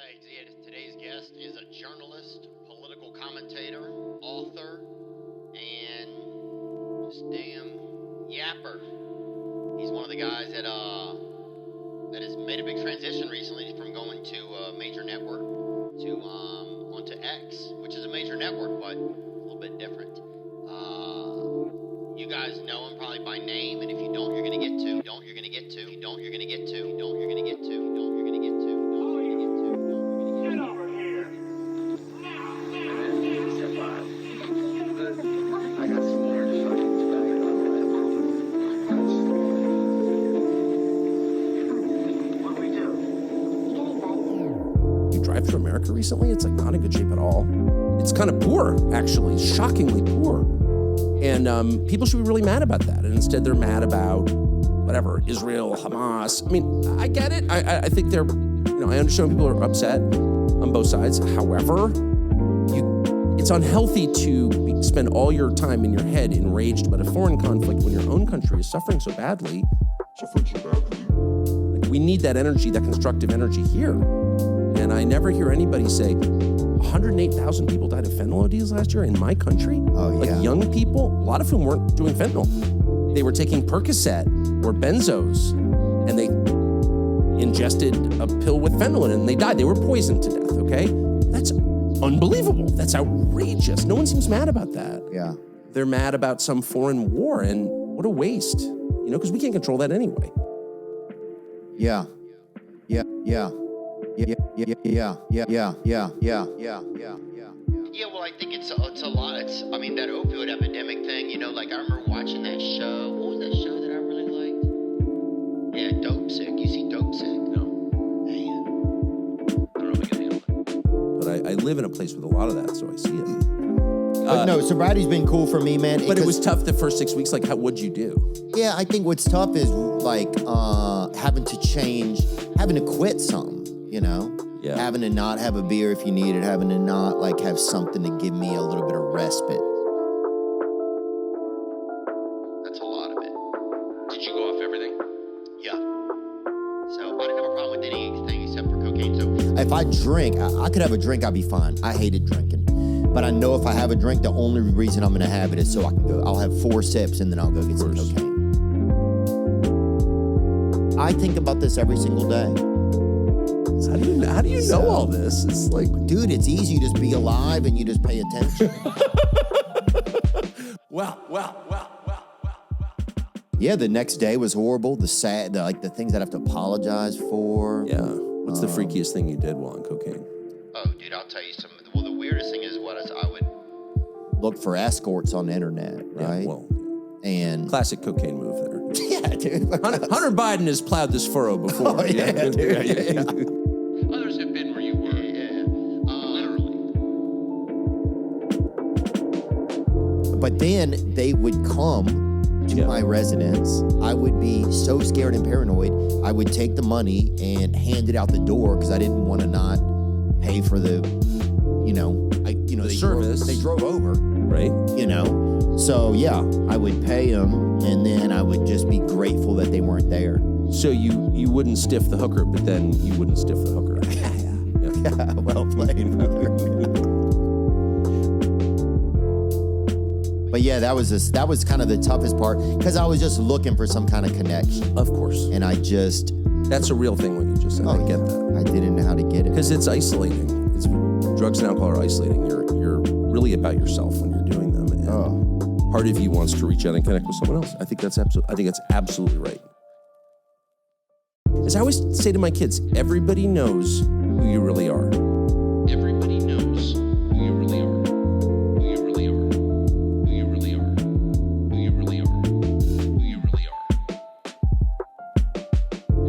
say, today's guest is a journalist, political commentator, author, and just damn yapper. He's one of the guys that has made a big transition recently from going to a major network to onto X, which is a major network, but a little bit different. You guys know him probably by name, and if you don't, you're gonna get to. Don't, you're gonna get to. You don't, you're gonna get to. You don't, you're gonna get to. You don't, you're gonna get to. You don't, you're gonna get to. Get over here. I got some more to show you tonight. What do we do? You drive through America recently, it's like not in good shape at all. It's kind of poor, actually, shockingly poor. And people should be really mad about that. And instead they're mad about whatever, Israel, Hamas. I mean, I get it. I think they're, I understand people are upset on both sides. However, it's unhealthy to spend all your time in your head enraged about a foreign conflict when your own country is suffering so badly. Like, we need that energy, that constructive energy here. And I never hear anybody say, 108,000 people died of fentanyl ODs last year in my country. Oh, yeah. Like young people, a lot of whom weren't doing fentanyl. They were taking Percocet or benzos, and they ingested a pill with fentanyl in it, and they died. They were poisoned to death, okay? That's unbelievable. That's outrageous. No one seems mad about that. Yeah. They're mad about some foreign war, and what a waste. Because we can't control that anyway. Yeah. Yeah. Yeah. Yeah. Yeah, well, I think it's a lot. That opioid epidemic thing, like I remember watching that show. What was that show that I really liked? Yeah, Dope Sick. You see Dope Sick? No. Man. I don't know if I can handle it. But I live in a place with a lot of that, so I see it. But no, sobriety's been cool for me, man. But it was tough the first 6 weeks. Like, what'd you do? Yeah, I think what's tough is like having to quit something, Yeah. Having to not have a beer if you need it, having to not like have something to give me a little bit of respite. That's a lot of it. Did you go off everything? Yeah. So I didn't have a problem with anything except for cocaine. So If I drink, I could have a drink, I'd be fine. I hated drinking. But I know if I have a drink, the only reason I'm going to have it is so I can go. I'll have 4 sips and then I'll go get some cocaine. I think about this every single day. How do you know all this? It's like, dude, it's easy. You just be alive and you just pay attention. Well. Yeah, the next day was horrible. The things I'd have to apologize for. Yeah. What's the freakiest thing you did while on cocaine? Oh, dude, I'll tell you something. Well, the weirdest thing is I would look for escorts on the internet, right? Yeah, well, and classic cocaine move there. Yeah, dude. Hunter Biden has plowed this furrow before. Oh, yeah, dude. Yeah. Others have been where you were. Yeah. Literally. But then they would come to my residence. I would be so scared and paranoid. I would take the money and hand it out the door because I didn't want to not pay for the, the service. They drove over, right? So yeah, I would pay them, and then I would just be grateful that they weren't there. So you wouldn't stiff the hooker, but then you wouldn't stiff the hooker. Yeah, well played, brother. But yeah, that was kind of the toughest part because I was just looking for some kind of connection. Of course. And that's a real thing what you just said. I get that. I didn't know how to get it. Because it's isolating. Drugs and alcohol are isolating. You're really about yourself when you're doing them. And part of you wants to reach out and connect with someone else. I think that's absolutely right. As I always say to my kids, everybody knows who you really are. Everybody knows who you really are. Who you really are. Who you really are. Who you really are. Who you really are.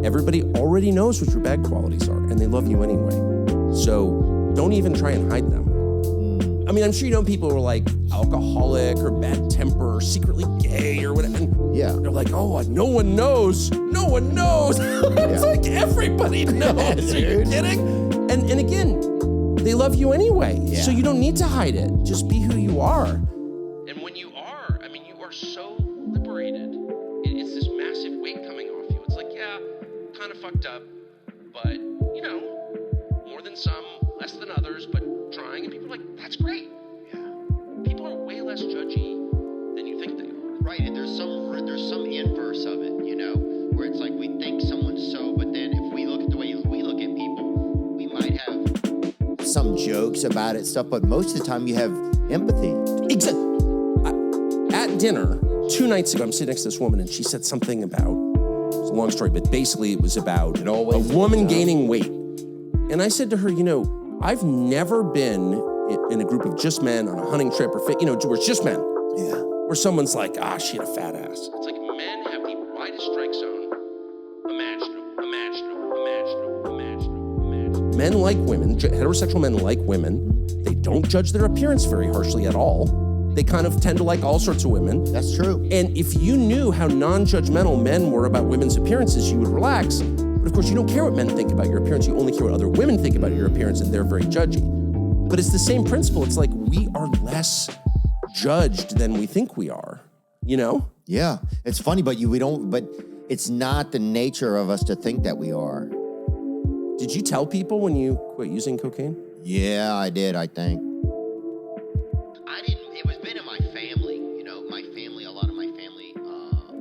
Everybody already knows what your bad qualities are, and they love you anyway. So don't even try and hide them. I'm sure people who are like alcoholic or bad temper or secretly gay or whatever. And they're like, oh, no one knows. No one knows. It's like everybody knows. Are you kidding? And again, they love you anyway. Yeah. So you don't need to hide it. Just be who you are. And when you are, you are so liberated. It's this massive weight coming off you. It's like, yeah, kind of fucked up, but, more than some. right. And there's some inverse of it, you know, where it's like we think someone's so, but then if we look at the way we look at people, we might have some jokes about it, stuff, but most of the time you have empathy. Exactly. At dinner 2 nights ago, I'm sitting next to this woman, and she said something about, it's a long story, but basically it was about a woman gaining weight. And I said to her, you know, I've never been in a group of just men on a hunting trip or, you know, where it's just men. Yeah. Where someone's like, she had a fat ass. It's like men have the widest strike zone imaginable. Men like women, heterosexual men like women. They don't judge their appearance very harshly at all. They kind of tend to like all sorts of women. That's true. And if you knew how non-judgmental men were about women's appearances, you would relax. But of course, you don't care what men think about your appearance. You only care what other women think about your appearance, and they're very judgy. But it's the same principle. It's like we are less judged than we think we are, you know? Yeah. It's funny, but but it's not the nature of us to think that we are. Did you tell people when you quit using cocaine? Yeah, I did, I think. I didn't. It was been in my family. You know, my family. A lot of my family.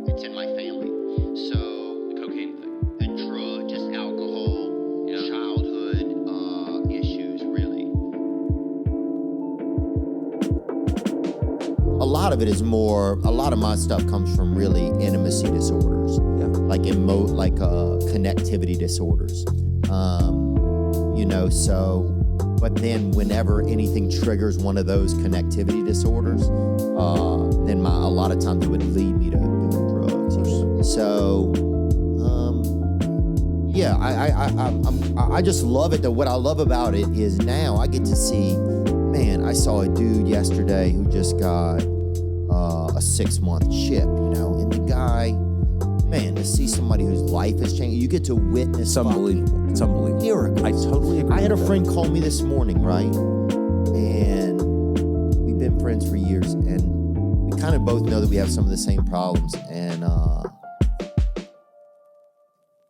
It's in my family. So The cocaine thing. the drug, just alcohol, childhood issues, really. A lot of it is more, a lot of my stuff comes from really intimacy disorders. Yeah. Like connectivity disorders. You know, so, but then whenever anything triggers one of those connectivity disorders, then a lot of times it would lead me to doing drugs. So, yeah, I just love it. What I love about it is now I get to see, man, I saw a dude yesterday who just got a 6-month chip, you know, and the guy, man, to see somebody whose life has changed, you get to witness. It's unbelievable. It's unbelievable. Miracles. I totally agree. I had a with friend that. call me this morning, right? And we've been friends for years, and we kind of both know that we have some of the same problems. And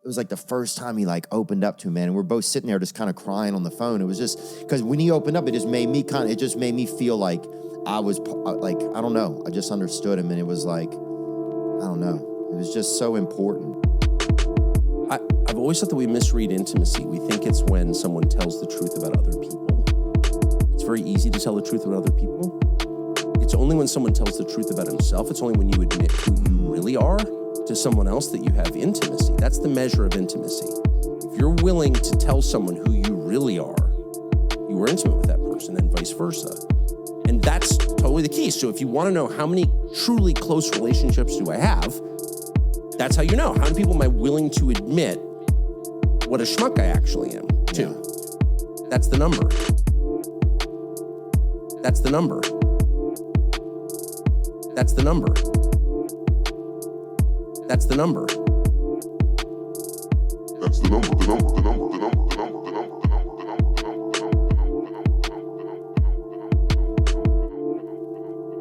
it was like the first time he like opened up to me, man. And we're both sitting there just kind of crying on the phone. It was just because when he opened up, it just made me feel like I was like, I don't know. I just understood him, and it was like, I don't know. It was just so important. I've always thought that we misread intimacy. We think it's when someone tells the truth about other people. It's very easy to tell the truth about other people. It's only when someone tells the truth about himself. It's only when you admit who you really are to someone else that you have intimacy. That's the measure of intimacy. If you're willing to tell someone who you really are, you are intimate with that person, and vice versa. And that's totally the key. So if you want to know how many truly close relationships do I have, that's how you know. How many people am I willing to admit what a schmuck I actually am to? Yeah. That's the number. That's the number. That's the number. That's the number. That's the number, the number, the number, the number, the number, the number,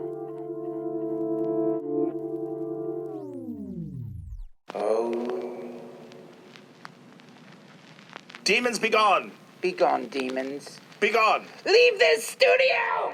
the number, the number, the number, the number, the number, the number, the number. Demons be gone! Be gone, demons. Be gone! Leave this studio!